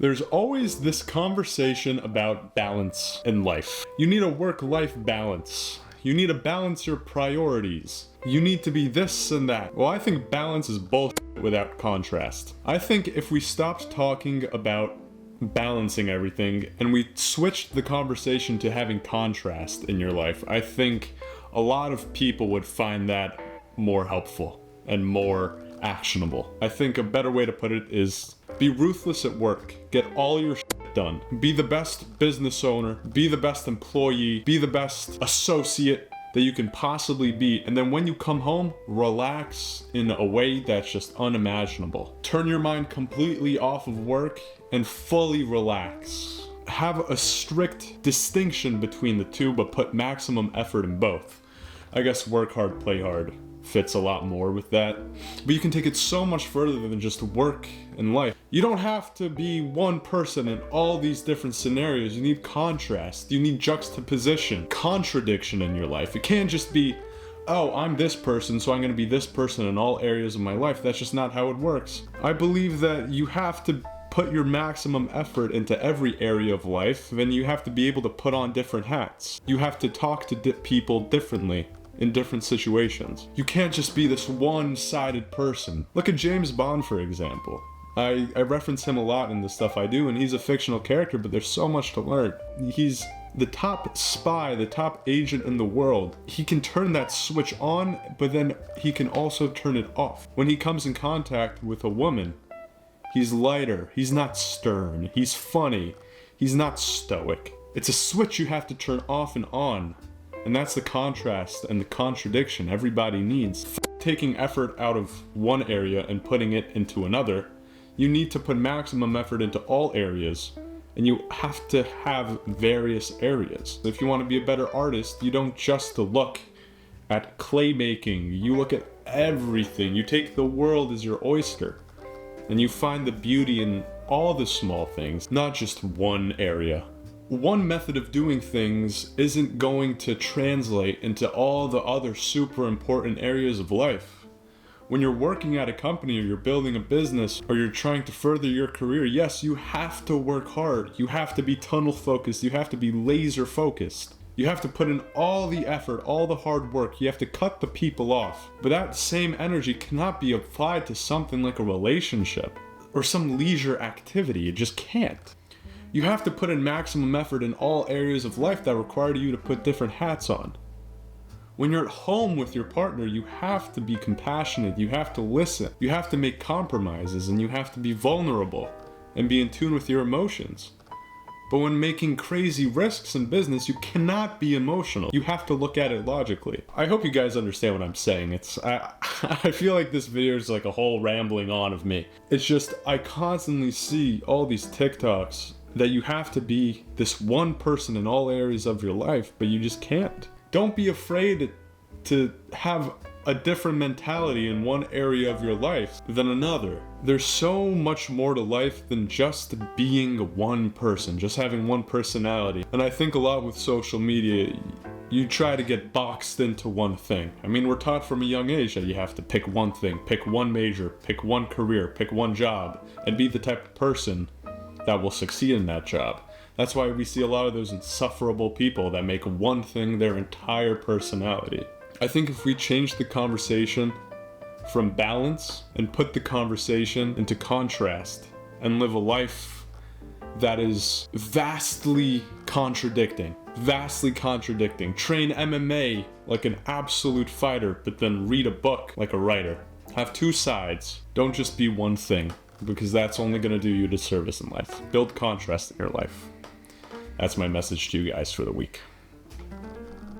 There's always this conversation about balance in life. You need a work-life balance. You need to balance your priorities. You need to be this and that. Well, I think balance is bullshit without contrast. I think if we stopped talking about balancing everything and we switched the conversation to having contrast in your life, I think a lot of people would find that more helpful and more actionable. I think a better way to put it is be ruthless at work. Get all your shit done. Be the best business owner. Be the best employee. Be the best associate that you can possibly be. And then when you come home, relax in a way that's just unimaginable. Turn your mind completely off of work and fully relax. Have a strict distinction between the two, but put maximum effort in both. I guess work hard, play hard fits a lot more with that. But you can take it so much further than just work and life. You don't have to be one person in all these different scenarios. You need contrast. You need juxtaposition, contradiction in your life. It can't just be, oh, I'm this person, so I'm going to be this person in all areas of my life. That's just not how it works. I believe that you have to put your maximum effort into every area of life, then you have to be able to put on different hats. You have to talk to people differently in different situations. You can't just be this one-sided person. Look at James Bond, for example. I reference him a lot in the stuff I do, and he's a fictional character, but there's so much to learn. He's the top spy, the top agent in the world. He can turn that switch on, but then he can also turn it off. When he comes in contact with a woman, he's lighter, he's not stern, he's funny, he's not stoic. It's a switch you have to turn off and on. And that's the contrast and the contradiction everybody needs. Taking effort out of one area and putting it into another, you need to put maximum effort into all areas, and you have to have various areas. If you want to be a better artist, you don't just look at clay making, you look at everything. You take the world as your oyster, and you find the beauty in all the small things, not just one area. One method of doing things isn't going to translate into all the other super important areas of life. When you're working at a company or you're building a business or you're trying to further your career, yes, you have to work hard. You have to be tunnel focused. You have to be laser focused. You have to put in all the effort, all the hard work. You have to cut the people off. But that same energy cannot be applied to something like a relationship or some leisure activity. It just can't. You have to put in maximum effort in all areas of life that require you to put different hats on. When you're at home with your partner, you have to be compassionate, you have to listen, you have to make compromises, and you have to be vulnerable and be in tune with your emotions. But when making crazy risks in business, you cannot be emotional. You have to look at it logically. I hope you guys understand what I'm saying. I feel like this video is like a whole rambling on of me. It's just, I constantly see all these TikToks that you have to be this one person in all areas of your life, but you just can't. Don't be afraid to have a different mentality in one area of your life than another. There's so much more to life than just being one person, just having one personality. And I think a lot with social media, you try to get boxed into one thing. I mean, we're taught from a young age that you have to pick one thing, pick one major, pick one career, pick one job, and be the type of person that will succeed in that job. That's why we see a lot of those insufferable people that make one thing their entire personality. I think if we change the conversation from balance and put the conversation into contrast and live a life that is vastly contradicting, train MMA like an absolute fighter, but then read a book like a writer. Have two sides. Don't just be one thing, because that's only going to do you a disservice in life. Build contrast in your life. That's my message to you guys for the week.